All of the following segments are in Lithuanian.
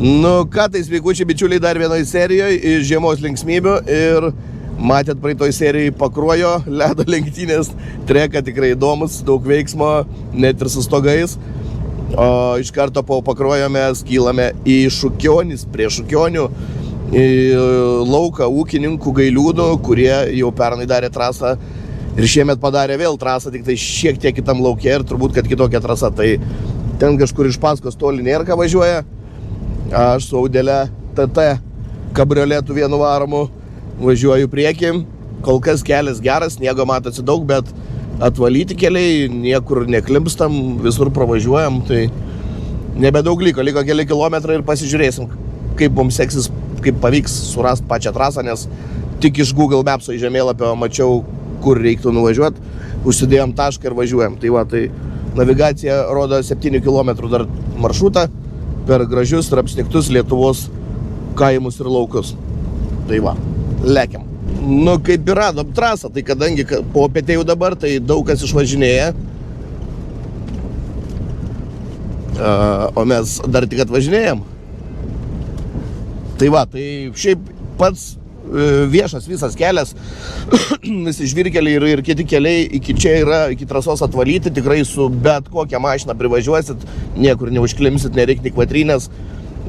Nu, ką tai sveikučiai bičiuliai dar vienoje serijoje iš žiemos linksmybių ir matėt praeitoj serijoje Pakruojo ledo lenktynės treka tikrai įdomus, daug veiksmo, net ir su stogais. O iš karto po Pakruojo mes kylame į Šukionis, prie Šukionių, į lauką ūkininkų Gailiūnų, kurie jau pernai darė trasą ir šiemet padarė vėl trasą, tik tai šiek tiek kitam lauke ir turbūt, kad kitokia trasa. Tai ten kažkur iš paskos toli nėra ką važiuoja. Aš su Audelė TT kabrioletų vienu varomu važiuoju priekį. Kol kas kelias geras, sniego matosi daug, bet atvalyti keliai, niekur neklimpstam, visur pravažiuojam. Tai nebedaug liko keli kilometrai ir pasižiūrėsim, kaip mums seksis, kaip pavyks surasti pačią trasą, nes tik iš Google Maps'o į žemėlapio mačiau, kur reiktų nuvažiuoti. Užsidėjom tašką ir važiuojam. Tai va, tai navigacija rodo 7 km dar maršrutą per gražius ir apsnigtus Lietuvos kaimus ir laukus. Tai va, lekiam. Nu, kaip ir radom trasą, tai kadangi po pietėjų dabar, tai daug kas išvažinėja. O mes dar tik atvažinėjam. Tai va, tai šiaip pats viešas visas kelias, visi žvyrkeliai ir kiti keliai iki čia yra, iki trasos atvalyti, tikrai su bet kokią mašiną privažiuosit, niekur neužklimsit, nereikia tik vatrynės.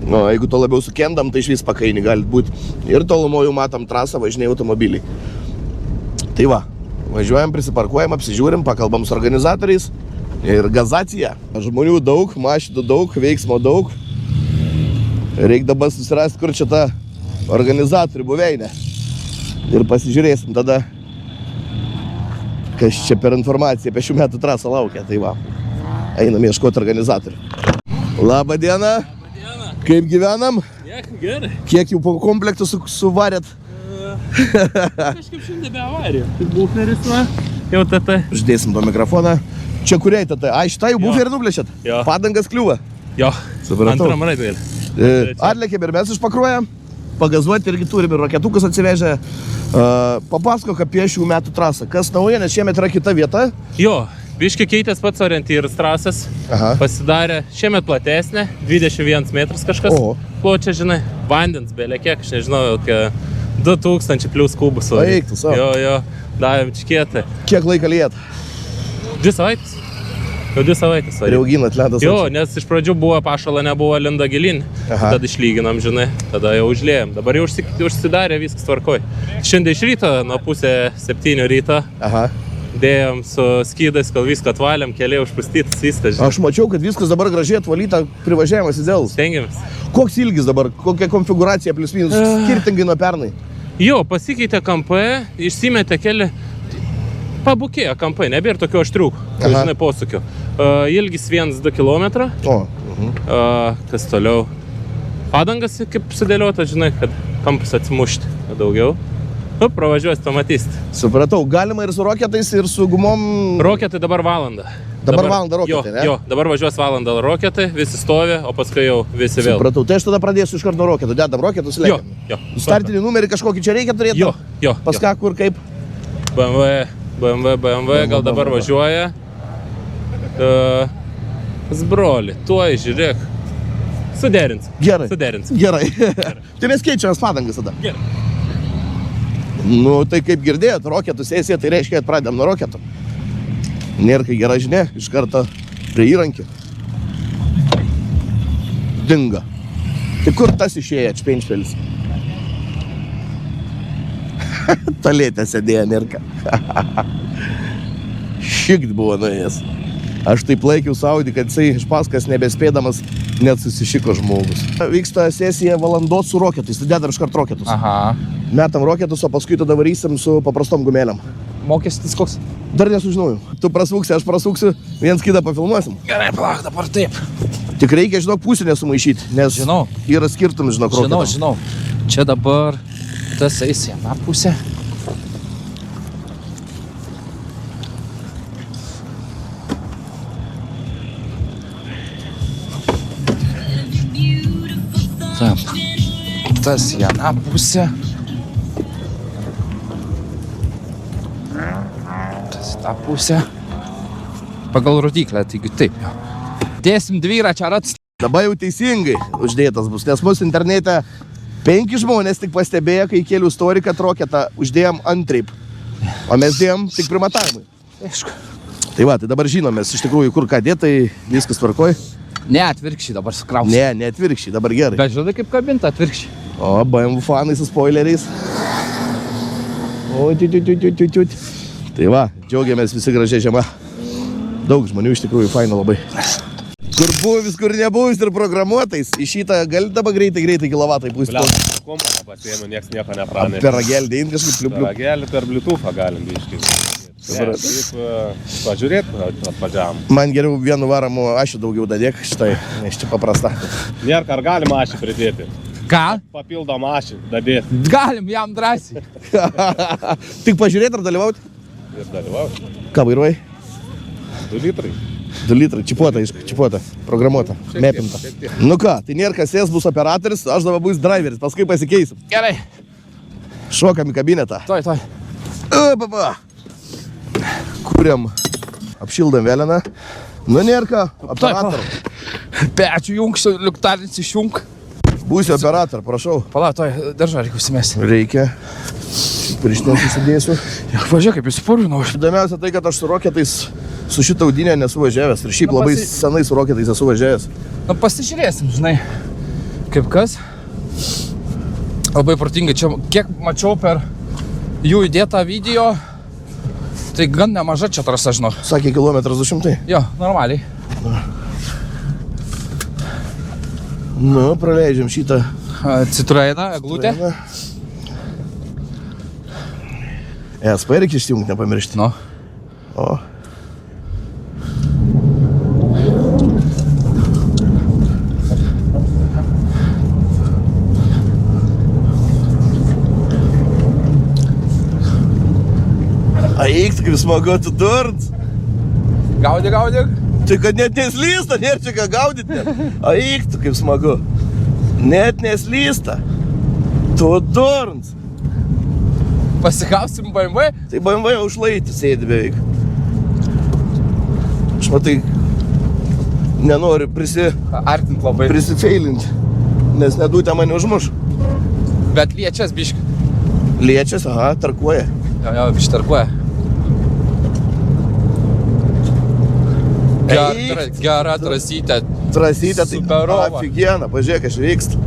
O jeigu to labiau sukendam, tai išvis pakaini gali būti. Ir tolumojų matom trasą, važinėja automobiliai. Tai va, važiuojam, prisiparkuojam, apsižiūrim, pakalbam su organizatoriais ir gazacija. Žmonių daug, mašinų daug, veiksmo daug. Reikia dabar susirasti, kur čia ta organizatorių buveinė. Ir pasižiūrėsim tada, kas čia per informaciją apie šių metų trasą laukia. Tai va, einam ieškoti organizatorių. Labą dieną. Kaip gyvenam? Gerai. Kiek jau po komplektų suvarėt? Kažkaip šiandien be avarijų. Tai buferis va, jau TT. Uždėsim to mikrofoną. Čia kuriai TT? Ai, šitą jau buferį nuplėšėt? Jo. Padangas kliūva? Jo. Supratau. Antram raidai. Atlėkėm ir mes iš Pakruojo. Pagazuoti irgi turim ir raketukus atsivežę. Papasakok apie šių metų trasą. Kas nauja, nes šiemet yra kita vieta? Jo, biški keitės pats orientyras trasas. Pasidarė šiemet platesnė, 21 metras kažkas. Pločia, žinai, vandens belė kiek, aš nežinau, 2000 plius kubus. Eiktų savo. Jo, davėm čikėtą. Kiek laiką liet? 2 savaitės. Jau 2 savaitės. Ir auginat ledas. Jo, nes iš pradžių buvo pašala, nebuvo linda gilin. Tada išlyginam, žinai, tada jau užliejam. Dabar jau užsidarė, viskas tvarkoj. Šiandien iš ryto, nuo 6:30 ryto, dėjom su skydais, kol viską atvalėm, keliai užpustytas, viskas. Aš mačiau, kad viskas dabar gražiai atvalyta, privažiavimas įdėlus. Stengiamės. Koks ilgis dabar, kokia konfiguracija plius minus, skirtingai nuo pernai? Jo, pasikeitė kampai, išsimetė keli. Pabukėjo kampai, nebėra tokių aštrių, žinai, posūkių. Ilgis 1-2 km. Kas toliau? Padangas kaip sudėliota, žinai, kad kampas atsimušti daugiau. Pravažiuosi, pamatysit. Supratau, galima ir su roketais, ir su gumom. Roketai dabar valandą. Dabar valandą roketai, ne? Jo, dabar važiuos valandą roketai, visi stovi, o paskui jau visi vėl. Supratau, tai aš tada pradėsiu iš karto nuo roketų, dedam roketus, lekiam. Jo. Startinį numerį kažkokį čia reikia turėti? Jo. Pas ką, kur, kaip? BMW, gal dabar važiuoja. Broli, tuoj, žiūrėk. Suderins. Gerai. Suderins. Gerai. Tai mes keičiamės padangas tada. Gerai. Nu, tai kaip girdėjot, roketų sesija, tai reiškia, kad pradėm nuo roketų. Nėra kai gera žinia, iš karto prie įrankių. Dinga. Tai kur tas išėjo, Čpenšpelis? Talėtė sėdėjo, nėra. Šikt buvo nuėjęs. Aš taip laikiau Saudį, kad jisai iš paskas nebespėdamas net susišiko žmogus. Vyksta sesija valandos su roketais, tai dedam iškart roketus. Metam roketus, o paskui tada varysim su paprastom gumėliam. Mokestis koks? Dar nesužinojau. Tu prasuksi, aš prasuksiu, viens kitą pafilmuosim. Gerai, palauk, dabar taip. Tik reikia, žinok, pusę nesumaišyti, nes yra skirtum, žinok, roketam. Žinau. Čia dabar tas eis viena pusė. Taip. Tas viena pusė. Tas tą pusę. Pagal rodiklę, taigi taip. Dėsim dviračią ratą. dabar jau teisingai uždėtas bus, nes mūsų internete 5 žmonės tik pastebėjo, kai kėlių story, kad roketą uždėjom antraip, o mes dėjom tik primatavimui. Aišku. Tai va, tai dabar žinomės iš tikrųjų, kur ką dėt, tai viskas tvarkoj. Ne, atvirkščiai dabar sukrausiu. Ne atvirkščiai, dabar gerai. Bet žinai kaip kabinta, atvirkščiai. O, BMW fanai su spoileriais. O, tiut. Tai va, džiaugiamės visi gražiai žiema. Daug žmonių iš tikrųjų faina labai. Kur buvis, kur nebuvis ir programuotais, į šitą gali dabar greitai kilovatai pūsti. Kompą pasiėmė, nieks nieko nepranešė. Per ragelį dėjim kažkaip pliup. Per ragelį, per Bluetooth'ą galim biškai. Dabar- Taip, pažiūrėt, atvažiavam. Man geriau vienu varamu ašių daugiau dadėk šitai, nes čia paprasta. Nėra, ar galim ašį pridėti. Ką? Papildom ašį dadėti Galim jam drąsiai. Tik pažiūrėti ar dalyvauti? ir dalyvauti. Ką vairuoji? 2 litrai. 2 litrai, čipuota, programuota, mepinta. Nu ką, tai nėra kas ės, bus operatorius, aš dabar bus driveris, paskui pasikeisim. Gerai. Šokam į kabinetą. Toj. Baba. Kūrėm, apšildam vėliną. Nu nėra ką, operatorių. Pečių jungsiu, liuktarins išjung. Būsiu operator, prašau. Pala, toj, daržą reikia užsimesti. Reikia. Pirštinės įsidėsiu. Pažiūrėk, kaip įsipurvinau. Įdomiausia tai, kad aš su roketais su šitą audinę nesu važiavęs. Ir šiaip Nu, labai senai su roketais esu važiavęs. Nu, pasižiūrėsim, žinai, kaip kas. Labai protingai. Čia, kiek mačiau per jų įdėtą video, tai gan nemaža čia trasa, žinau. Sakė, kilometras 200. Jo, normaliai. Nu, praleidžiam šitą. Citroeną, eglutę. ESP reikia išsijungti, nepamiršti. Nu. O. Eik, kaip smagu, tu durns. Gaudyk. Tai kad net neslysta, nėra čia ką gaudyti net. Eik, tu kaip smagu. Net neslysta. Tu durns. Pasikausim BMW. Tai BMW jau užlaitį sėdi beveik. Aš matai, nenoriu Artint labai. prisifeilinti, nes nedūtę mane užmuš. Bet liečias biški. Liečias, aha, tarkuoja. Jo, bištarkuoja. Gera trasytė. Trasytė, tai Superova. aфиgeną, pažiūrėk, aš vykstu.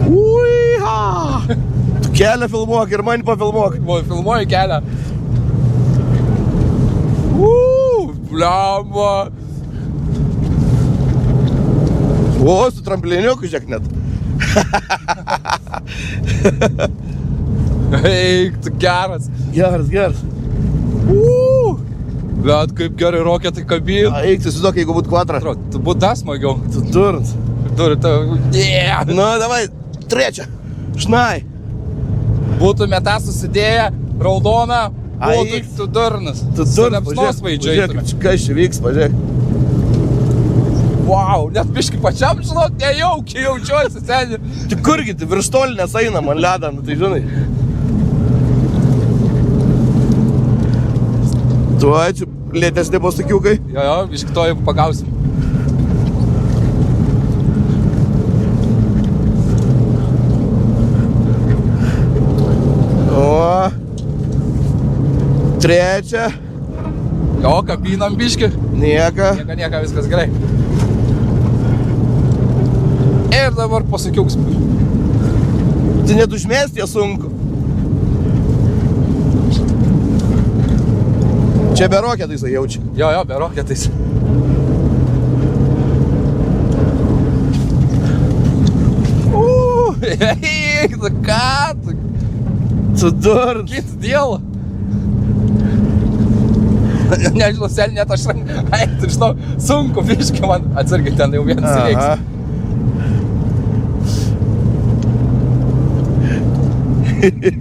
Uiha! Tu kelią filmuok ir mani pafilmuok. Filmuoju kelią. Blemba. O, su trampliniuku žiūrėk net. Eik, tu geras. Geras. Bet kaip gerai roketai kabin. Eik, tu suduok, jeigu būt kvadra. Tu būt dar smagiau. Tu durns. Turi tau. Yeah. Nu, davai, trečią. Šnai. Būtų metą susidėję, raudona, būtų Eik. tu durnas. Tu Su durns, liepsnos vaidžiai. kas čia vyks, pažiūrėk. Wow, net biškai pačiam, žinok, nejaukiai jaučiuosi, seniai. Tu kurgi, tu virštolinės eina man ledą, nu tai žinai. Tu ačiū, lėtesni pasakiukai. Jo, biškai to jau pagausim. O, trečią. Jo, kabinam biškai. Nieka. Nieka, viskas gerai. Ir dabar pasakiuks. Tai net užmesti ją sunku. Čia be roketais jaučia. Jo, be roketais. Eik, tu ką? Tu durns. Kit dėl. Nežinau, seniai net aš rank. Ai, tu žinau, sunku biškai man. Atsargiai, ten jau vienas reiks.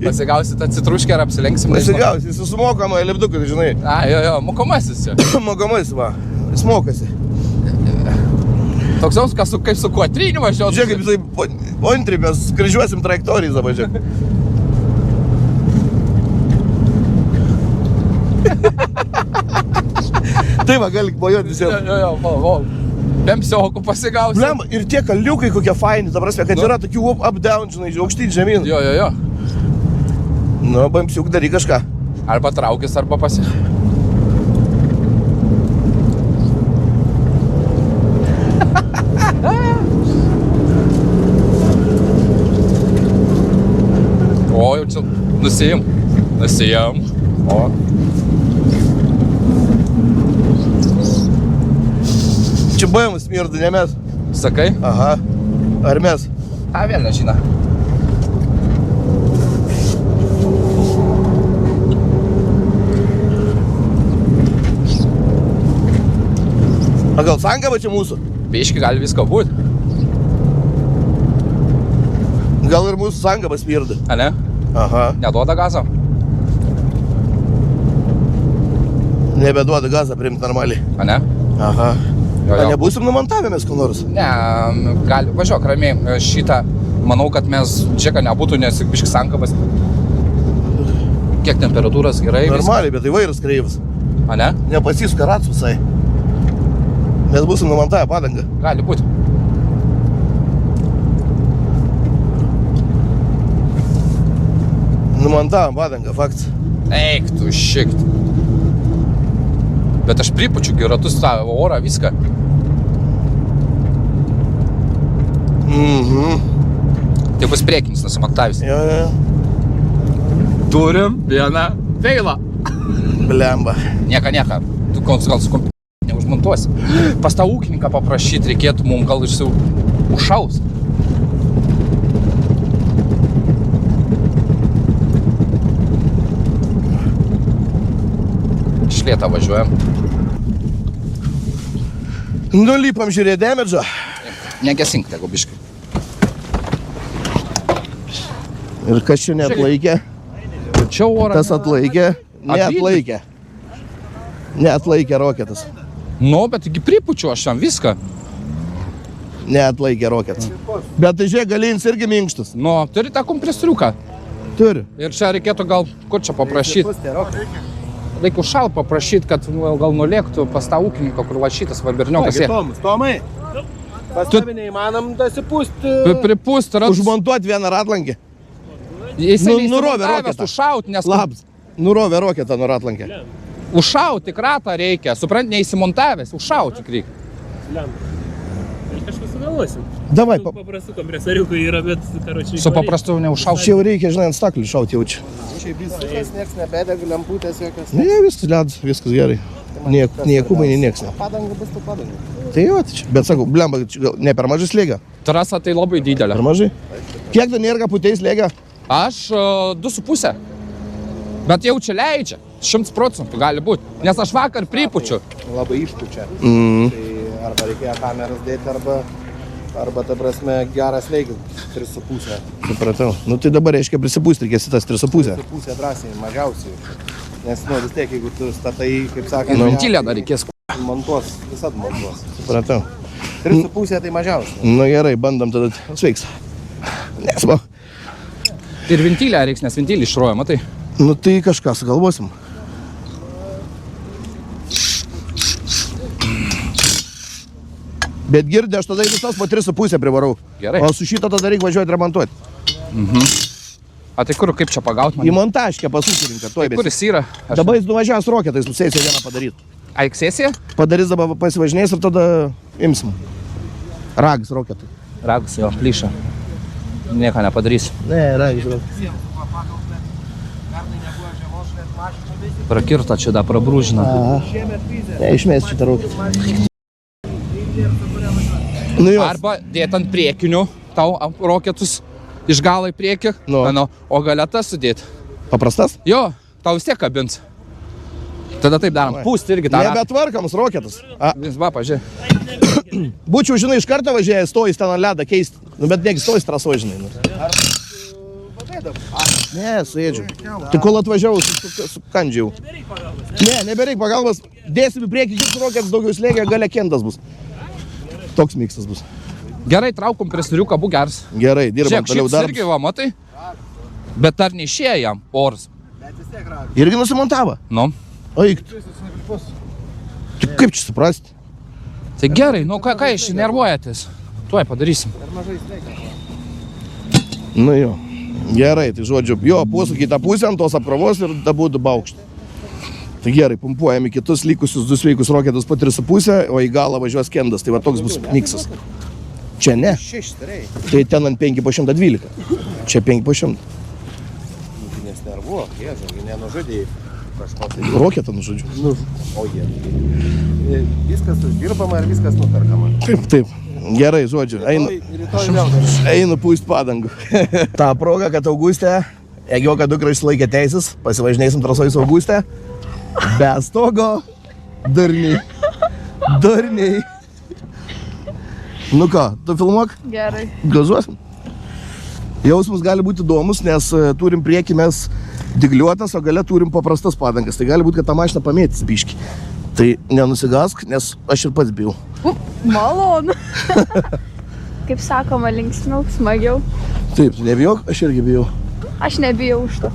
Pasigausi tą citruškę ir apsilenksim. Pasigausi, jis sumokamoje lipdukui, tai žinai. Jo, mokomasis čia. Mokamais, va. Jis mokasi. Toks jaus, kaip su kuotriniu važiuoju. Žiūrėk, kaip jisai, antri, mes kryžiuosim trajektoriją dabar, žiūrėk. Tai va, gali mojuoti visiems. Jo, Pemsiokų pasigausi. Blemba, ir tie kaliukai kokie faini, ta prasme, kad yra tokių up-down, žinai, aukštyn žemyn. Jo. Nu, pamsiuk daryk kažką. Arba traukis, arba pasi. O, jau čia nusijim. O. Čia baimas smirda, ne mes. Sakai? Aha. Ar mes? A, vėl nežina. A gal sankaba čia mūsų? Biški gali visko būt. Gal ir mūsų sankaba smirda. A ne? Aha. Neduoda gazo? Nebeduoda gazą priimti normaliai. A ne? Aha. Jo. A nebūsim numontavę mes ko nors? Ne, gali, važiuok ramiai. Šitą, manau, kad mes džeką nebūtų, nes biški sankabas. Kiek temperatūras gerai? Normaliai, bet tai vairas kreivas. A ne? Nepasisuka rats visai. Mes būsim numontavę padangą. Gali būti. Numontavom padangą, faktas. Eik tu šikt. Bet aš pripučiu ratus tą orą, viską. Tai bus priekinis nusimontavis. Jo. Turim vieną feilą. Blemba. Nieka. Tu gal su kompiuteriu neužmontuosi. Pas tą ūkininką paprašyti reikėtų, mums gal užšaus. Šlietą važiuojam. Nulypam žiūrėti damedžą. Negesink tegu biškai. Ir kas čia neatlaikė? Čia orą. Tas atlaikė. Neatlaikė roketas. Nu, bet iki pripučiu aš jam viską. Neatlaikė roketas. Bet tai žiūrėk, galins irgi minkštas. Nu, turi tą kompresoriuką. Turi. Ir čia reikėtų gal, kur čia paprašyti. Reikia užšal paprašyti, kad gal nulėktų pas tą ūkininką, kur va šitas va berniokas. Tomai, pas tave neįmanom dasipūsti. Pripūsti, Užmontuoti vieną ratlankį. Jisai nurovė roketą. Užšaut, nes... Labs. Nurovė roketą nuo ratlankį. Užšaut tik ratą reikia. Suprant, neįsimontavęs. Užšaut tik reikia. Kažkas sugalvosim. Davai, Paprastų kompresoriukų yra, bet karočiai... Su paprastu neužšaut. čia jau reikia, žinai, ant staklių šauti jaučia. Šiaip viskas, nieks nebedega, lemputės jokios. Ne, viskas ledas, viskas gerai. Niekūbai, nei nieks ne. Padanga bus tu padanga. Tai jo, tai čia. Bet sakau, blemba, ne per mažai slėgia. Trasa tai labai didelė. Per mažai. Kiek ten nėra puteis slėgia? Aš 2,5. Bet jau čia leidžia. 100% gali būti. Nes aš vakar pripučiu. Labai išpučia. Tai arba reikėjo kameras dėti, arba ta prasme, geras leigis. 3,5. Supratau. Nu tai dabar reiškia prisipūsti, reikės tas 3,5. 3,5 drąsiai, mažiausiai. Nes, nu, vis tiek, jeigu tu statai, kaip sakant, Ventilę dar reikės. montuos, visat montuos. Supratau. 3,5 tai mažiausiai. Nu gerai, bandom tada. Sveiks. Nesma. Ir ventilę reiks, nes ventilį išroja, matai. Nu tai kažką sugalvosim. Bet girdė, aš tada visas po 3,5 privarau. Gerai. O su šito tada reikia važiuoti remontuoti. A tai kur, kaip čia pagaut man? Į montažkę pas ūkininką, tuoj Kur jis yra? Dabar jis nuvažiavęs roketais, nusėsė vieną padaryt. Aik sesija? Padarys dabar pasivažinės ir tada imsim. Ragas roketai. Ragus jo, plyša. Nieko nepadarys. Ne, ragas roketai. Prakirto čia da, prabrūžina. Ne, išmės šitą roketą. Nu jo. Arba dėt ant priekinių tau roketus iš galo į priekį, Nu. o galetas sudėt. Paprastas? Jo, tau vis tiek kabins. Tada taip darom. Pūsti irgi tą. Nebetvarkams roketas. Vis va, pažiūrė. Būčiau, žinai, iš karto važiavęs, stojus ten ant ledą keisti. Nu, bet negi stojus traso, žinai. Nu. Ne, suėdžiu. Tai kol atvažiavau, sukandžiau. Ne, nebereik pagalbas. Dėsim į priekį, kitus roketas daugiau slėgia, gale kendas bus. Toks miksas bus. Gerai, trauk kompresoriuką, būk geras. Gerai, dirbam Žiūrėk, toliau šitas darbus. irgi va, matai? Bet dar neišėjo jam oras. Irgi nusimontavo. Nu. Eik. Tai kaip čia suprasti? Tai gerai, nu ką iš nervuojatės? Tuoj padarysim. Nu jo, gerai, tai žodžiu, jo, posūkį į tą pusę ant tos apkrovos ir būtų baukštį. Tai gerai, pumpuojame kitus likusius 2 sveikus roketus po 3,5, o į galą važiuos kendas, tai va toks bus miksas. Čia ne. Tai ten ant 5 po 112. Čia 5 po 100. Nesnervuok, jėzau, nenužudėjai kažkokį. Roketą nužudžiu. O jie. Viskas uždirbama ir viskas nuperkama. Taip. Gerai, žodžiu, einu pūst padangų. Ta proga, kad Augustė, Egioka dukra išsilaikė teisės, pasivažinėsim trasoj su Augustė. Be stogo, darniai. Nu ką, tu filmuok? Gerai. Gazuosim. Jausmas gali būti įdomus, nes turim priekį mes digliuotas, o gale turim paprastas padangas. Tai gali būti, kad tą mašiną pamėtys biškį. Tai nenusigask, nes aš ir pats bijau. Malonu. Kaip sakoma, linksmiau, smagiau. Taip, nebijok, aš irgi bijau. Aš nebijau už to.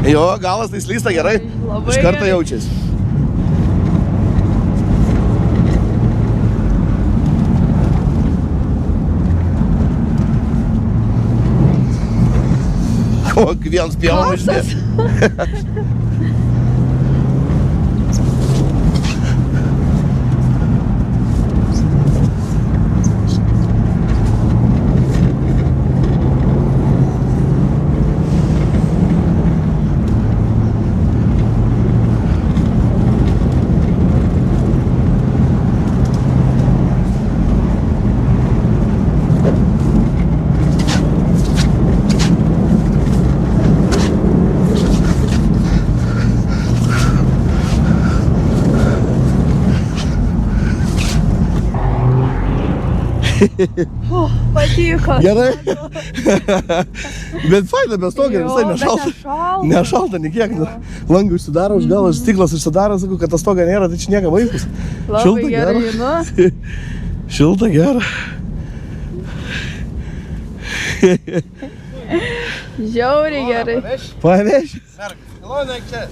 Jo, galas tai slysta gerai. Labai Iš karto gerai. jaučiasi. O, vienas pjauna žinė. Patiko. Gerai. Bet faina, be stogio, visai nešalta. Nešalta, nekiek. Langai užsidaro, už galą, stiklas užsidaro, sakau, kad tas stoga nėra, tai čia nieka vaikus. Labai gerai, nu. Šilta, gera. Žiauriai gerai. Paveši. Ilona, čia.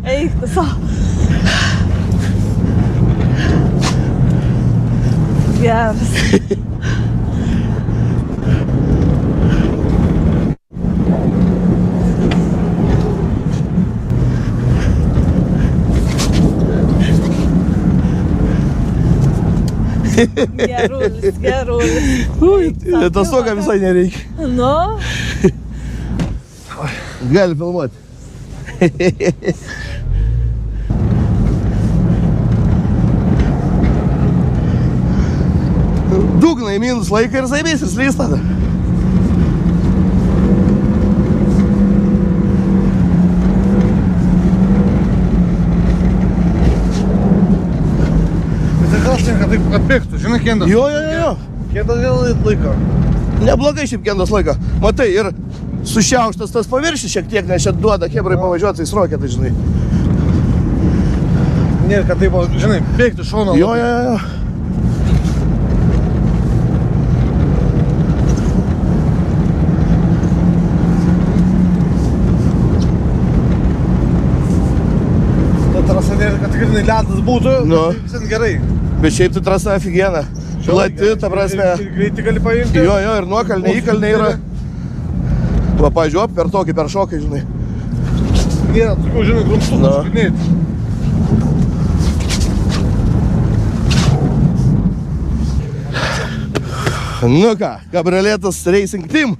Eik, tu savo. Geras. Gerulis. Tas stogą visai nereikia. Nu, Gali filmuoti. Dugna į minus laiką ir zaibės ir slysta. Tai gal šiandien, kad taip atbėgtų, žinai, kendas. Jo. Kendas vėl laiko. Neblogai šiaip kendas laiko. Matai, ir sušiauštas tas paviršis šiek tiek, nes čia duoda hebrai pavažiuoti, tai roketai, žinai. Nėra, kad taip, žinai, bėgtų šoną. Jo. Ta trasa nėra, kad tikrai ledas būtų, Nu. tai visai gerai. Bet šiaip tai trasa aфигена. Plati, ta prasme. Greitį gali paimti. Jo, ir nuokalnė, įkalnė yra. Va, pažiūrėk, per tokį, per šokį, žinai. Nėra, tokių, žinai, grumstų Nu. paskutiniai. Nu ką, kabrioletas Racing Team.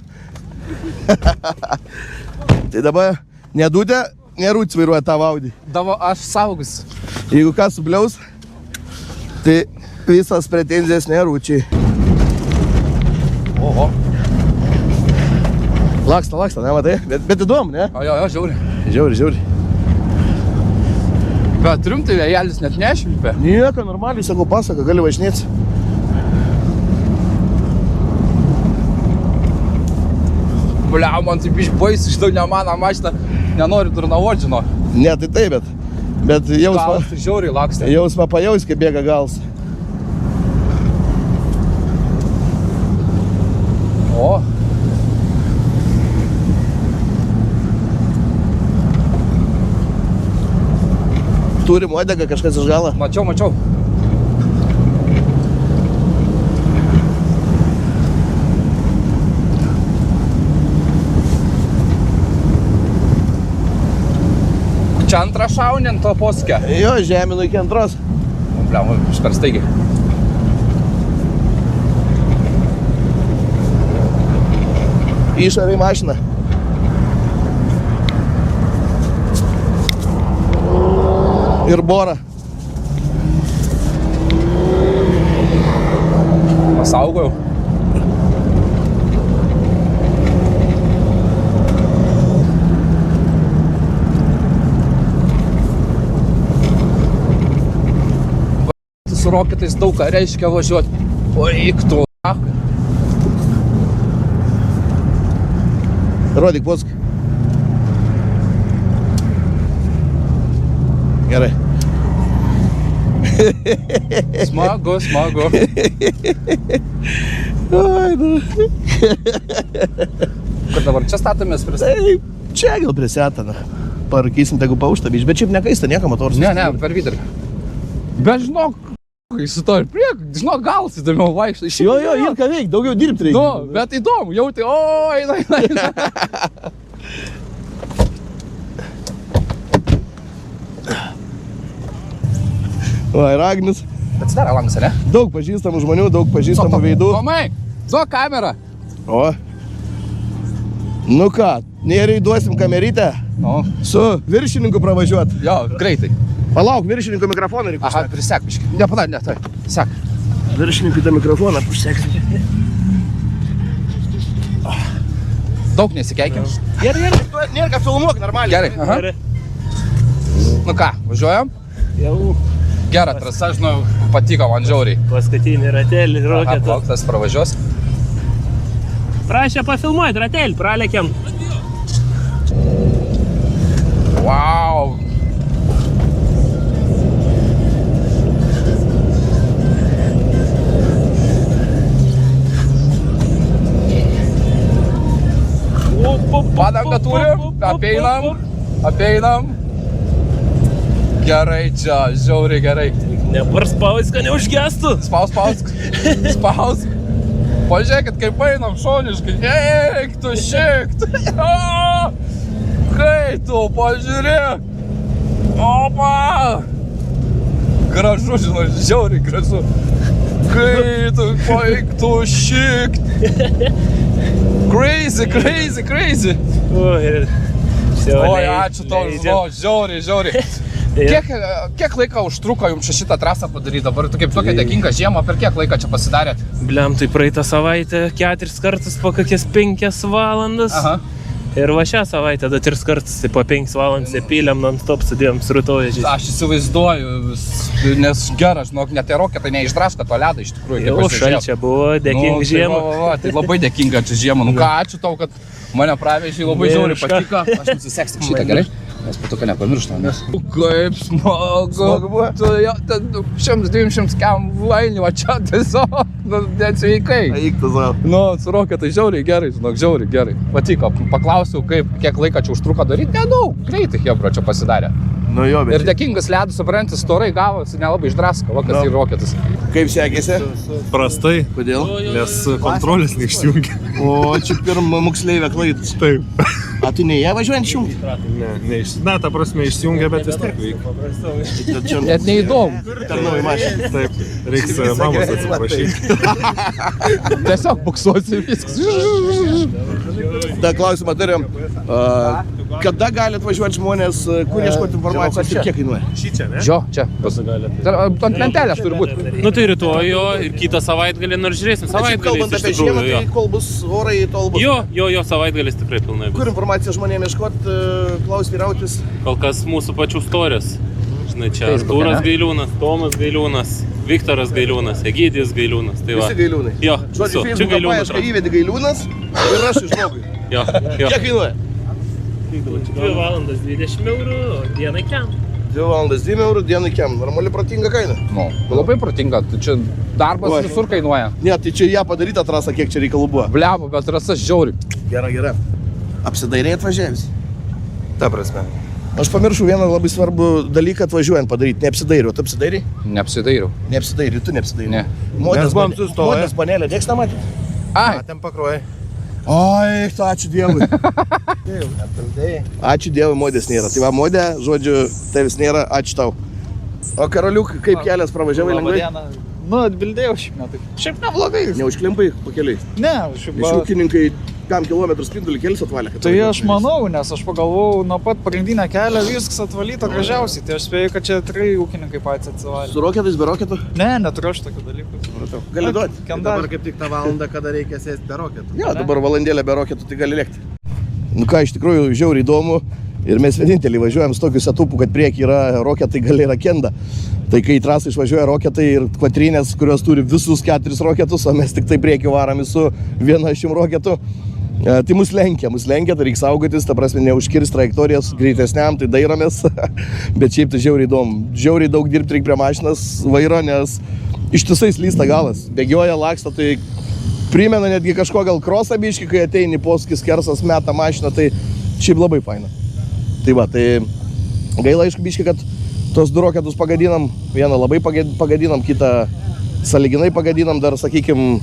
Tai dabar nedūdė, nerūts vairuoja tavo Audi. Davo, aš saugus. Jeigu kas subliaus, tai visas pretenzijas nerūčiai. Oho. Laksta, nematai? Bet įdomu, ne? Jo, žiauri. Žiauri. Bet rimtai vėjelis net nešvilpė. Nieko, normaliai, sakau, pasaka, gali važinėti. Bliau, man taip išbais, iš daug nemana mašina, nenori turnavot, žino. Ne, tai taip, bet jausmą, Galas tai žiauriai lakstė. jausmą pajaus, kaip bėga gals. O. Turim uodegą kažkas iš galo. Mačiau. Čia antrą šaunį ant to posūkio. Jo, žeminu iki antros. Bliau, iš per staigiai. Išarai mašiną. Ir borą. Pasaugojau. Su roketais daug ką reiškia važiuoti. O eik tu. Rodyk posūkį. Gerai. Smagu. Ai, nu. Kur dabar čia statomės prie... Tai čia gal prie Setaną. Parūkysim, tegu pauštabiš, bet šiaip nekaista niekam motoras. Ne, per vidurį. Bet žinok, kai su to ir priek, žinok, galas įdomiau vaikšto. Jo, ir ką veik, daugiau dirbti reikia. Nu, bet įdomu, jauti, o, eina. Va, ir Agnis. Atsidaro langas, ne? Daug pažįstamų žmonių, daug pažįstamų veidų. Tomai, duok kamerą. O. Nu ką, nėriai duosim kamerytę Nu, su viršininku pravažiuot. jo, greitai. Palauk, viršininko mikrofoną reikia. Aha, prisek biškį. Nepadar, ne, tai. Sek. Viršininkui tą mikrofoną užsekti. Daug nesikeikim. Gerai, nėra ką filmuok normaliai. Gerai, aha. Nu ką, važiuojam? Jau Gerą trasą, žinau, patiko man žiauriai. paskutinį ratelį roketų. Plauktas pravažiuos. Prašė pafilmuoti ratelį, pralekiam. Wow. Padangą turim, apeinam. Gerai čia, žiauriai gerai. Neparspaus, kad neužgestų. Spausk. Pažiūrėkit, kaip einam šoniškai. Eik tu, šikt. Kai tu, pažiūrėk. Opa. Gražu, žinau, žiauriai gražu. Kai tu, eik tu, šikt. Crazy. Oi, ačiū tau, žiauriai. Kiek laiko užtruko jums šitą trasą padaryti dabar? Tu kaip tokia dėkinga žiema, per kiek laiko čia pasidarėt? Bliam, tai praeitą savaitę 4 kartus po kokias 5 valandas. Aha. Ir va šią savaitę 3 kartus, tai po 5 valandas įpylėm non-stop, sudėjom srutovežiais. Aš įsivaizduoju, nes geras, žinok, net ir roketai neišdraška to ledą iš tikrųjų. Jau šalčia buvo, dėkinga žiema. Tai labai dėkinga čia žiema. Nu ką, ačiū tau, kad mane pravežiai, labai žiauriai patiko. Aš nusiseks tik šitą, gerai? Mes po to, kad nepamirštame. Kaip smagu. Smagu buvo? Tu jau 100-200 kiam vainių, o čia tiesiog, nesveikai. Eik tu savo. Nu, su roketai žiauriai gerai, žinok, žiauriai gerai. Patiko, paklausiau, kiek laiko čia užtruko daryti, nedaug, greitai hebra čia pasidarė. Nu jo, bet Ir dėkingas ledus, supranti, storai gavosi, nelabai išdrasko, vakas į roketus. kaip sekėsi? Prastai, Kodėl? nes kontrolės neišjungia. O čia pirmą moksleivę klaidas. Taip. A tu ne ją važiuojant šjungti? Na, ta prasme išjungia, bet vis tiek veikia. Čia Net neįdomu. tarnauji mašiną. Taip, reiks mamos atsiprašyti. Tiesiog buksuosi viskas. Tą klausimą turim. Kada galit važiuoti žmonės, kur ieškoti informacijos ir kiek kainuoja? Šičia, ne? Žio, čia. Ant lentelės turi būti. Nu tai rytoj jo ir kitą savaitgalį, nors žiūrėsim, savaitgaliais Kalbant iš apie žiemą, tikrųjų. tai kol bus orai, tol bus. Jo, savaitgalis tikrai pilnai bus. Kur informaciją žmonėms ieškoti, klaus vyrautis? Kol kas mūsų pačių storės. Na čia Facebook'e, Artūras ne? Gailiūnas, Tomas Gailiūnas, Viktoras Gailiūnas, Egidijus Gailiūnas. Tai va. Visi Gailiūnai. Jo, Žodžiu, čia Facebook'o Gailiūnas. paiešką įvedi Gailiūnas ir aš žmogui. Jo. Kiek kainuoja? 2 valandas 20 eurų, dienai kem. 2 valandas 2 eurų, dienai kem. Normali protinga kaina. Nu, labai protinga, tai čia darbas Oi. visur kainuoja. Ne, tai čia ją padaryta trasa, kiek čia reikalų buvo. Bliavo, bet trasa žiauri. Gera. Apsidairiai atvažiavęs. Ta prasme. Aš pamiršau vieną labai svarbų dalyką atvažiuojant padaryti. Neapsidairiau. Tu apsidairiai? Neapsidairiau. Neapsidairiai, tu neapsidairiai. Ne. Modės buvom sustoję. Modės panelė, nieks nematė. Ai, Ten pakruoja. Oi, tu ačiū Dievui. Atildėjai. Ačiū Dievui, modės nėra. Tai va, modė, žodžiu, tavęs nėra, ačiū tau. O karaliuk, kaip kelias pravažiavai lengvai? Nu, atbildėjau šiaip metai. Šiaip neblogai. Neužklimpai pakeliui. Ne, šiaip Iš ūkininkai kam kilometrų spindulį kelius atvalė. Tai aš manau, nes aš pagalvojau, nuo pat pagrindinio kelio viskas atvalyta gražiausiai. Tai aš spėjau, kad čia tikrai ūkininkai patys atsivalė. Su roketais, be roketų? Ne, neturiu aš tokių dalykų. Supratau. Gali duoti. Dabar kaip tik tą valandą, kada reikia sėsti be roketų. Ja, dabar valandėlę be roketų tai gali lėkti. Nu ką, iš tikrųjų, žiauriai įdomu. Ir mes vienintelį važiuojam su tokiu setupu, kad prieki yra roketai, gali yra kenda. Tai kai į trasą išvažiuoja roketai ir kvadrinės, kurios turi visus 4 roketus, o mes tik tai prieki varami su viena šim roketų, tai mus lenkia, tai reikia saugotis, ta prasme, neužkirsti trajektorijas greitesniam, tai dairomės. Bet šiaip tai žiauriai įdomu. Žiauriai daug dirbti reikia prie mašinas vairo, nes ištisai slysta galas. Bėgioja, laksto, tai primena netgi kažko gal krosą biškį, kai ateini posūkis kersas, meta mašiną, tai šiaip labai faina. Tai va, tai gaila aišku biškį, kad tos 2 roketus pagadinam, vieną labai pagadinam, kitą sąlyginai pagadinam, dar sakykim,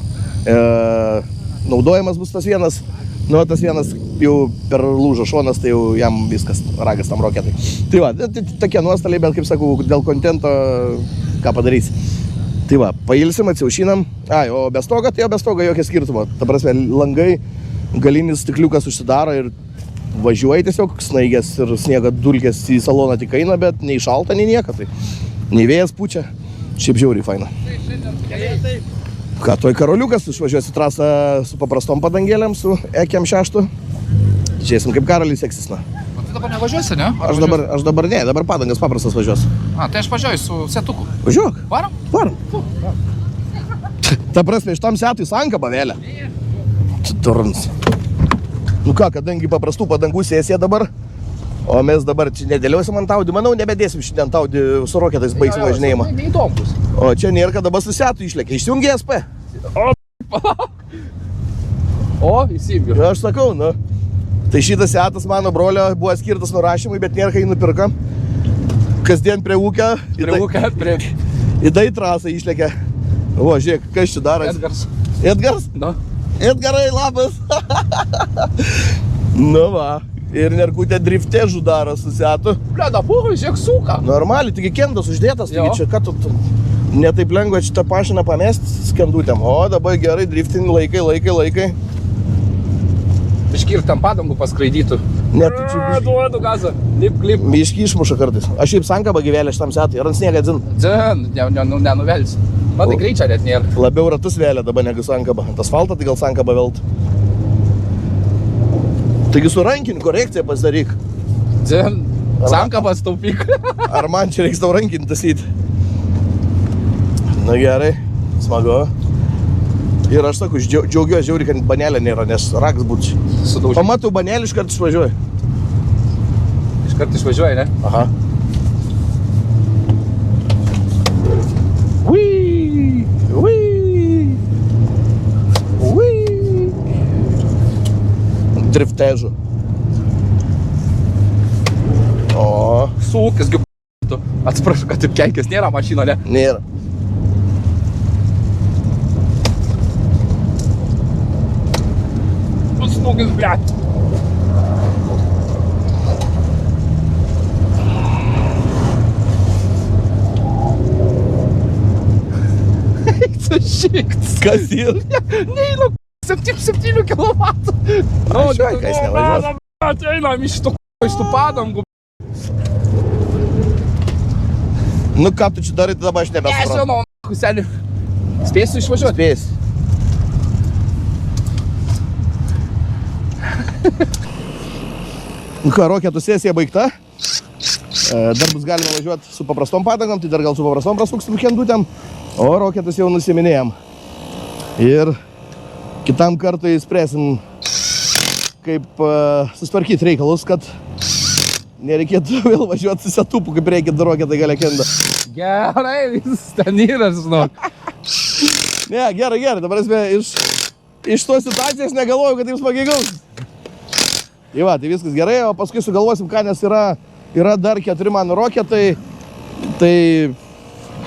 naudojamas bus tas vienas, nu tas vienas jau per lūžo šonas, tai jau jam viskas, ragas tam roketai. Tai va, tokie nuostoliai, bet kaip sakau, dėl kontento, ką padarysi. Tai va, pailsim, atsiaušinam, o be stogo, tai jo be stogo jokia skirtumo, ta prasme, langai, galinis stikliukas užsidaro ir važiuoji tiesiog snaigės ir sniega dulkės į saloną tik eina, bet nei šalta, nei nieka, tai nei vėjas pučia, šiaip žiauriai faina. Ką, toj karoliukas išvažiuosi trasą su paprastom padangėlėm, su EKM6. Žiūrėsim, kaip Karolis seksis, na. o tai dabar nevažiuosi, ne? Aš dabar ne, dabar padangas paprastas važiuos. Tai aš važiuoju su setuku. Važiuok. Varom? Varom. Ta prasme, iš tam setui sankabą vėlę. Turns. Nu ką, kadangi paprastų padangų sesija dabar, o mes dabar čia nedėliausim ant Audi, manau, nebedėsim šiandien Audi su roketais baigsim važinėjimą. Neįdomus. O čia nėra, kad dabar su setu išlėkia. Išsijungia SP. O, įsijungiu. Aš sakau, nu. Tai šitas setas mano brolio buvo skirtas nurašymui, bet nėra, kai jį nupirka. Kasdien prie ūkio. Į tai trasą išlėkia. O, žiūrėk, kas čia daras? Edgars. Edgars? Nu. Edgarai, labas. Nu va. Ir Nerkutė driftežų daro su setu. Bleda, puhui, žiūrėk, suka. Normaliai, taigi kendas uždėtas, taigi čia ką tu ne taip lengva šitą pašiną pamesti skendutėm. O dabar gerai, driftin laikai. Biški ir tam padangų paskraidytų. Ne, tu čia biški. Duodu gazą, lip. Biški išmuša kartais. Aš šiaip sankabą gyvelę šitam setui, ar ant sniegą dzin. Dzin, nenuvelsi. Man tai greičia net nėra. Labiau ratus vėlė dabar negu sankabą. Ant asfaltą tai gal sankabą velt. Taigi su rankiniu korekciją pasidaryk. Dzin, sankabas taupyk. Ar man čia reiks tau rankinį tasyti? Na gerai, smagu. Ir aš sakau, džiaugiuosi žiauriai, kad banelė nėra, nes ragas būtų čia. Sudaužyk. Pamatau banelį, iškart išvažiuoju. Iškart išvažiuoji, ne? Aha. Driftežų. O. Sūkis, tu. Atsiprašau, kad taip keikės nėra mašino, ne? Nėra. Sūkis, blėt. Šiktas. Kas yra? Neina 7 kilovatų. Aš jau, kai jis nevažiuos. Ateinam iš tų padangų. Nu ką tu čia darai, dabar aš nebesuprantu. Nežinau, seni. Spėsiu išvažiuoti? Spėsi. Nu ką, roketų sesija baigta? Dar bus galima važiuoti su paprastom padangom, tai dar gal su paprastom prasuksim kendutėm, o roketus jau nusiminėjom. Ir kitam kartui spręsim, kaip susitvarkyti reikalus, kad nereikėtų vėl važiuoti su setupu, kaip reikia roketą gale kenda. Gerai, vis ten yra, žinok. Ne, gerai, dabar iš tos situacijos negalvoju, kad taip smagiai gaus. Tai va, tai viskas gerai, o paskui sugalvosim, ką, nes yra dar 4 mano roketai, tai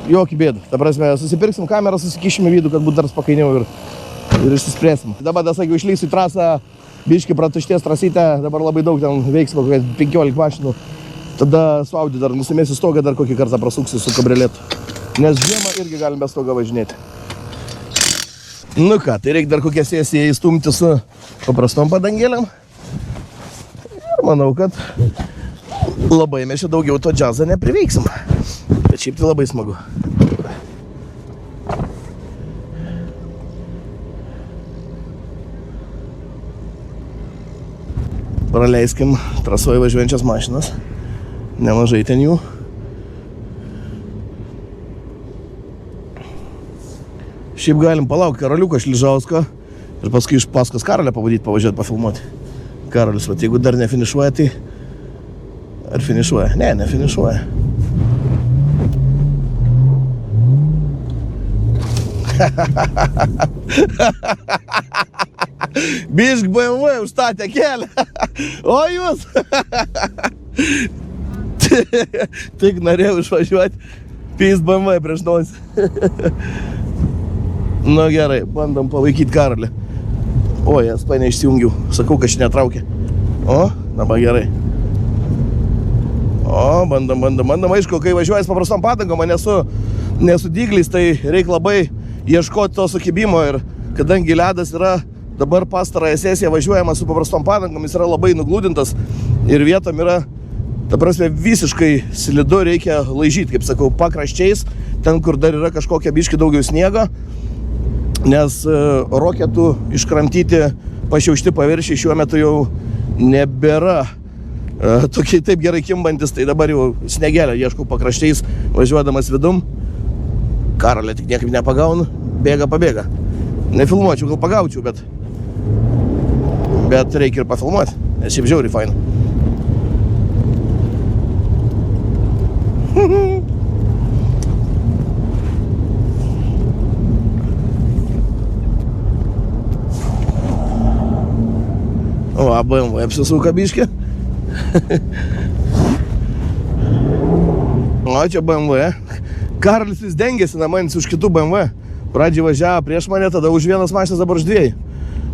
jokį bėdą. Ta prasme, susipirksim kamerą, susikišim į vidų, kad būtų dar spakainiau ir išsispręsim. Dabar, da sakiau, išlysiu į trasą, biškį pratuštės trasytę, dabar labai daug ten veiksmo, 15 mašinų. Tada su Audi dar nusimėsiu stogą, dar kokį kartą prasuksiu su kabrioletu. Nes žiemą irgi galim be stogą važinėti. Nu ką, tai reikia dar kokią sesiją įstumti su paprastom padangėlėm. Ir manau, kad labai mes čia daugiau to džiazą nepriveiksim. Bet šiaip tai labai smagu. Praleiskim trasoje važiuojančias mašinas. Nemažai ten jų. Šiaip galim palaukti Karoliuko Šližausko ir paskui iš paskos Karolę pabandyti pavažiuoti, pafilmuoti. Karolis, vat, jeigu dar nefinišuoja, tai... Ar finišuoja? Ne, nefinišuoja. Bišk BMW užstatė kelią. O jūs? Tik norėjau išvažiuoti. Pys BMW prieš nosį. Nu gerai, bandom palaikyti Karolį. O, jas neišsijungiau. Sakau, kad čia netraukia. O, dabar gerai. O, bandom. Aišku, kai važiuojas paprastom padangom, nesu dyglis, tai reikia labai ieškoti to sukibimo. Ir kadangi ledas yra dabar pastarąją sesiją važiuojama su paprastom padangom, jis yra labai nuglūdintas ir vietom yra, ta prasme, visiškai slidu, reikia laižyti, kaip sakau, pakraščiais, ten, kur dar yra kažkokia biški daugiau sniego, nes roketų iškramtyti pašiaušti paviršiai šiuo metu jau nebėra tokie taip gerai kimbantis, tai dabar jau sniegelio ieškau pakraščiais, važiuodamas vidum. Karolė tik niekaip nepagaunu, pabėga. Nefilmuočiau, gal pagaučiau, bet reikia ir pafilmuoti, nes šiaip žiauriai faina. O, BMW apsisuka biškį. O, čia BMW. Karolis vis dengėsi namanis už kitų BMW. Pradžiai važiavo prieš mane, tada už vienas mašinas, dabar už 2.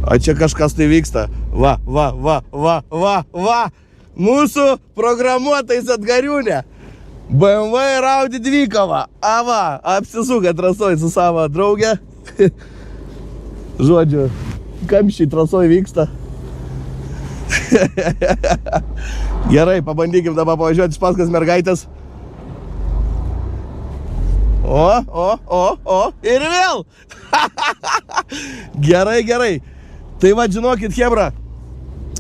O čia kažkas tai vyksta. Va. Mūsų programuotais Atgariūnė. BMW ir Audi dvikova. Apsisuka trasoj su savo draugė. Žodžiu, kamščiai trasoj vyksta. Gerai, pabandykim dabar pavažiuoti iš paskos mergaitės. O, ir vėl. Gerai. Tai va, žinokit, chebra,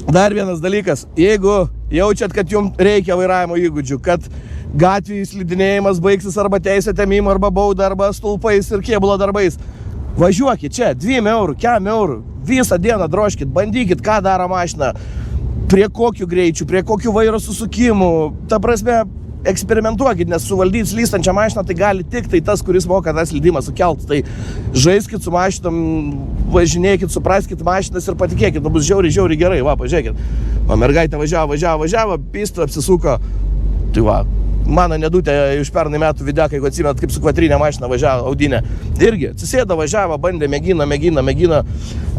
dar vienas dalykas. Jeigu jaučiat, kad jums reikia vairavimo įgūdžių, kad gatvėje slidinėjimas baigsis arba teisė atėmimo, arba bauda, arba stulpais ir kėbulo darbais, važiuokit čia, 2 eurų, 4 eurų, visą dieną drožkit, bandykit, ką daro mašina, prie kokių greičių, prie kokių vairo susukimų, ta prasme, eksperimentuokit, nes suvaldyti slystančią mašiną tai gali tik tai tas, kuris moka tą slydimą sukelt. Tai žaiskit su mašinom, važinėkit, supraskit mašinas ir patikėkit, nu bus žiauriai gerai, va, pažiūrėkit. Mergaitė važiavo, pistą apsisuko. Tai va, mano nedutė iš pernai metų videką, jeigu atsimenat, kaip su kvatrinė mašina važiavo Audinė. Irgi, atsisėdo, važiavo, bandė, mėgino.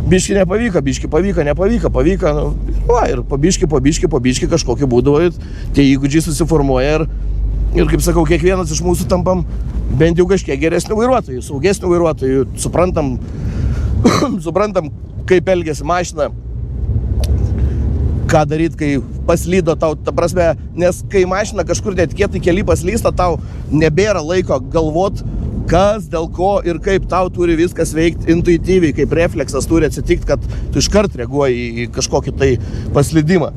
Biški nepavyko, pavyko. Nu, va, ir po biški kažkokiu būdu tie įgūdžiai susiformuoja ir kaip sakau, kiekvienas iš mūsų tampam bent jau kažkiek geresnių vairuotojų, saugesnių vairuotojų, suprantam, kaip elgiasi mašina, ką daryti, kai paslydo tau, ta prasme, nes kai mašina kažkur netikėtai keli paslysta, tau nebėra laiko galvot, kas, dėl ko ir kaip tau turi viskas veikti intuityviai, kaip refleksas turi atsitikti, kad tu iškart reaguoji į kažkokį tai paslydimą.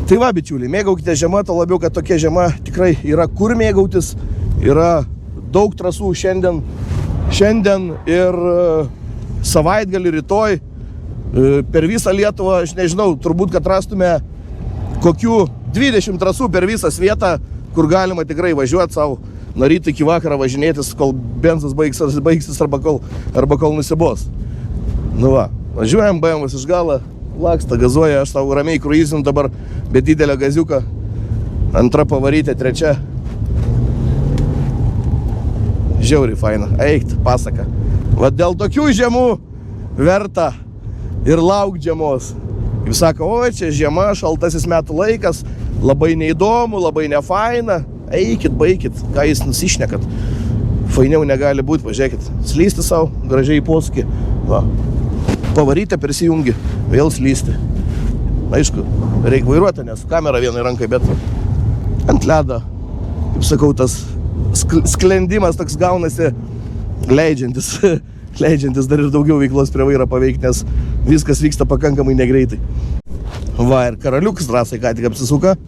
Tai va, bičiuliai, mėgaukite žiemą, to labiau, kad tokia žiema tikrai yra kur mėgautis, yra daug trasų šiandien ir savaitgalį, rytoj, per visą Lietuvą, aš nežinau, turbūt, kad rastume kokių 20 trasų per visą svietą, kur galima tikrai važiuoti savo, nuo ryto iki vakarą važinėtis, kol benzas baigsis arba kol nusibos. Nu va, važiuojam, BMW iš galą, laksta, gazuoja, aš savo ramiai kruizinu dabar, be didelio gaziuką, antra pavarytė, trečia. Žiauriai faina, eikt, pasaka. Va dėl tokių žiemų verta ir lauk žiemos. Kaip sako, o čia žiema, šaltasis metų laikas, labai neįdomu, labai nefaina. Eikit, baikit, ką jūs nusišnekat. Fainiau negali būti, pažiūrėkit. Slysti savo, gražiai į posūkį. Va. Pavarytę prisijungi, vėl slysti. Aišku, reikia vairuoti, nes kamera vienai rankai, bet ant ledo, kaip sakau, tas sklendimas toks gaunasi leidžiantis dar ir daugiau veiklos prie vairo paveikti, nes viskas vyksta pakankamai negreitai. Va, ir karaliukas drąsai ką tik apsisuka.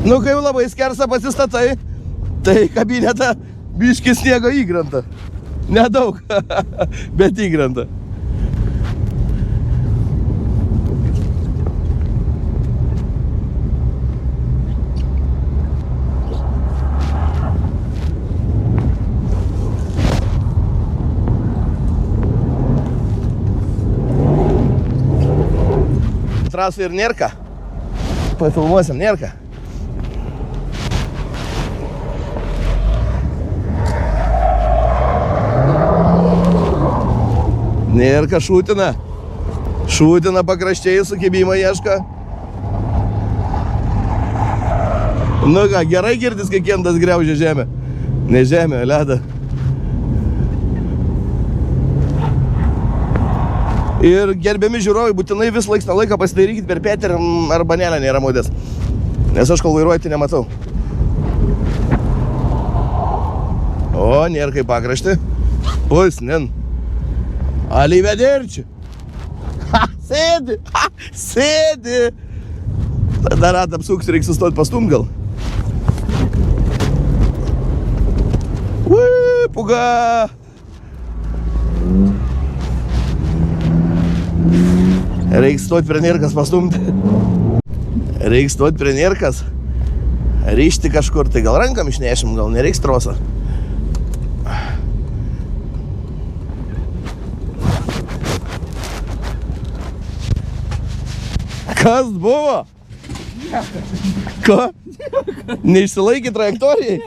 Nu, kai labai skersą pasistatai, tai kabinetą biškį sniego įkrenta. Nedaug, bet įkrenta. Trasų ir nėrka. Pafilmuosim nėrka. Nėrka šūtina. Šūtina pakraščiai, sukibimo ieška. Nu ką, gerai girdis, kai kentas griaužia žemę. Ne žemę, ledą. Ir gerbiami žiūrovai, būtinai vis laiks nuo laiko pasidarykit per petį ar banelę nėra modės. Nes aš kol vairuoju, tai nematau. O, nėra kaip pakrašti. Pusnin. Alivederci. Ha, sėdi. Ha, sėdi. Dar ratą apsuks, reiks sustoti pastumt gal. Ui, puga. Reiks stoti prie nėrkas pastumti. Reiks duot prie nirkas. Ryšti kažkur, tai gal rankam išnešim, gal nereiks trosą. Kas buvo? Ko? Neišsilaikė trajektorijai?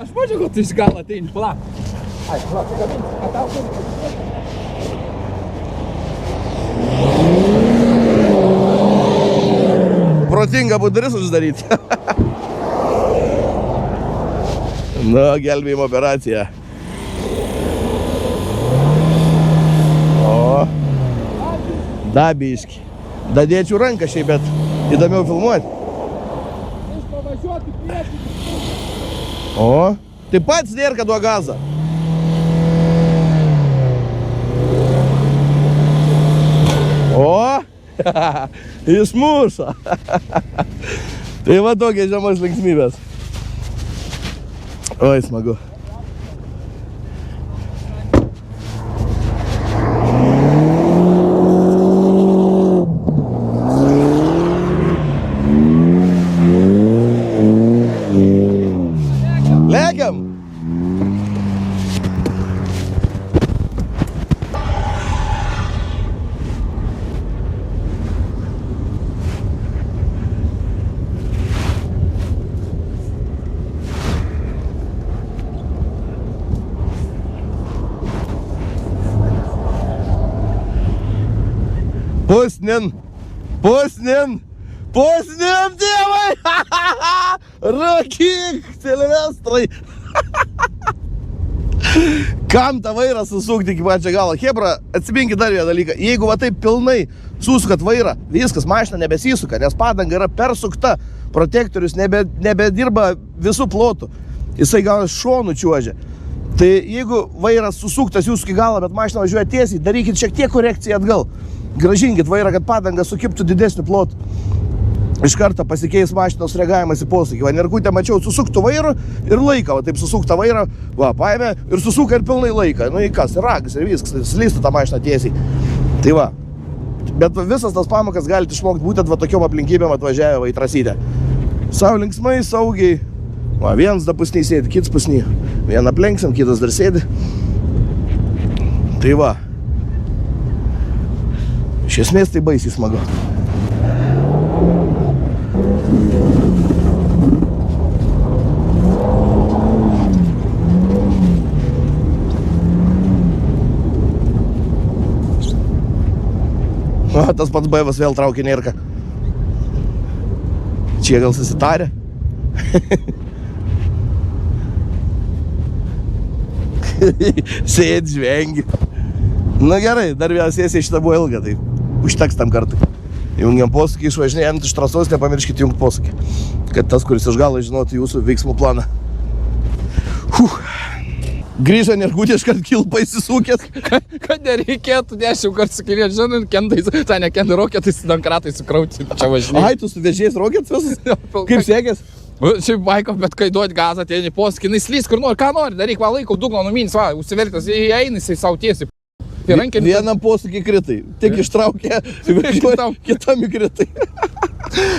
Aš mačiau, kad tu iš gal ateini, pala. Ai, pala, tai kabinti, kad tau Protinga būtų duris uždaryti. Na, gelbėjimo operacija. O. Dabiški. Dadėčiau ranką šiaip, bet įdomiau filmuoti. O. Tai pats nėra, kad duo gazą. O. Išmuša. Tai va tokie žemos linksmybės. Oi, smagu. Lekiam. Pusnin, tėvai! Rakyk, Silvestrai! Kam tą vairą susukti iki pačio galo? Hebra, atsiminkit dar vieną dalyką. Jeigu va taip pilnai susukat vairą, viskas, mašina nebesisuka, nes padanga yra persukta, protektorius nebedirba visų plotų. Jisai gal šonų čiuožia. Tai jeigu vairas susuktas jūsų iki galo, bet mašina važiuoja tiesiai, darykit šiek tiek korekciją atgal. Gražinkit vairą, kad padanga sukiptų didesnių plotų. Iš karto pasikeis mašinos reagavimas į posūkį. Va, Nerkutė mačiau, susuktų vairą ir laiką. Va, taip susuktą vairą, va, paėmė ir susuka ir pilnai laiką. Nu, į kas, ragas ir viskas, slysta tą mašiną tiesiai. Tai va. Bet visas tas pamokas galite išmokti būtent va tokiom aplinkybėm atvažiavę va į trasytę. Sau linksmai, saugiai. Va, vienas da pusnį sėdi, kitas pusnį. Vieną aplenksim, kitas dar sėdi. Tai va. Iš esmės tai baisiai smagu. O, tas pats baivas vėl traukia nirką. Čia gal susitarė? Sėd, žvengi. Na gerai, dar vienas sėsė šitą buvo ilga, tai užteks tam kartui. Jungiam posūkį, išvažinėjant iš trasos, nepamirškit jungti posūkį. Kad tas, kuris iš galo žinotų jūsų veiksmų planą. Grįžo Nerkutė, iškart kilpa įsisūkęs. Kad nereikėtų 10 kartų sukėlėti, žinant, kendais, tai ne kendai roketais, dankratai sukrauti, čia važinėjai. Ai, tu su vežėjais rokets visus? Kaip sekės? Šiaip vaiko, bet kai duoti gazą, tai posūkį, jis lys, kur nori, ką nori, daryk, va laiko, dugno numins, va, užsivertęs, eina jisai savo tiesiai. Vienam posūkį kritai, tik ištraukė, kitam įkritai.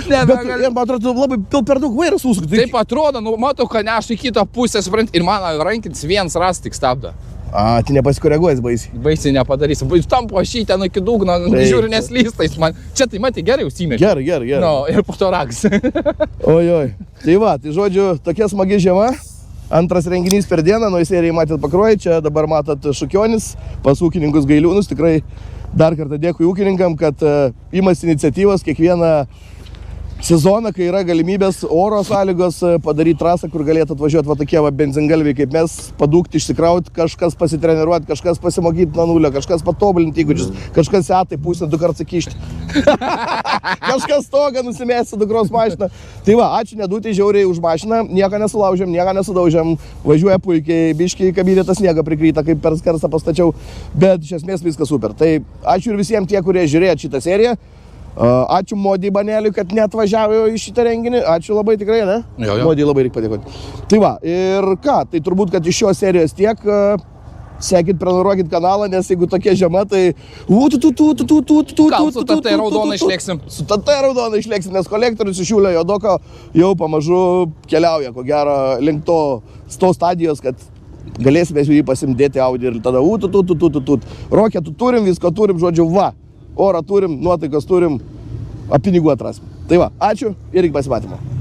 Bet man atrodo, labai per daug vairas užsukti. Taip atrodo, nu, matau, kad nešu į kitą pusę, suprant, ir mano rankinis vienas ras tik stabdo. A, tai nepasikoreguojas baisiai. Baisiai nepadarysi. Tam po šį ten iki dugno, žiūri neslystais man. Čia tai matai gerai užsimerkė. Gerai. No, ir po to ragas. Oi. Tai va, tai žodžiu, tokia smagi žiema. Antras renginys per dieną, nuo serijai matėt Pakruojį, čia dabar matot Šukionis, pas ūkininkus Gailiūnus. Tikrai dar kartą dėkui ūkininkam, kad imasi iniciatyvos kiekvieną sezoną, kai yra galimybės oro sąlygos padaryti trasą, kur galėtų atvažiuoti va tokie va benzingalviai kaip mes, padūkti, išsikrauti, kažkas pasitreniruoti, kažkas pasimokyti nuo nulio, kažkas patobulinti įgūdžius, kažkas setai pusę 2 kartus kišti. Kažkas stogą nusimesti dukros mašiną. Tai va, ačiū Nedutei žiauriai už mašiną, nieko nesulaužėm, nieko nesudaužėm, važiuoja puikiai, biškiai kabinė tas sniegą prikryta, kaip per skersą pastačiau, bet iš esmės viskas super. Tai ačiū ir visiems tie, kurie žiūrėjo šitą seriją. Ačiū Modį Baneliui, kad neatvažiavo į šitą renginį. Ačiū labai tikrai, ne? Jo. Modį labai reikia padėkoti. Tai va, ir ką, tai turbūt, kad iš šios serijos tiek. sekit, prenumeruokit kanalą, nes jeigu tokia žema, tai... Gal su TT raudona išlėksim? Su TT raudona išlėksim, nes kolektorius iš Julio Jodoko jau pamažu keliauja, ko gero, link to stadijos, kad galėsime jį pasimdėti Audi ir tada Roketų turim, visko turim, žodžiu, va, orą turim, nuotaikas turim, o pinigų atrasim. Tai va, ačiū ir iki pasimatymo.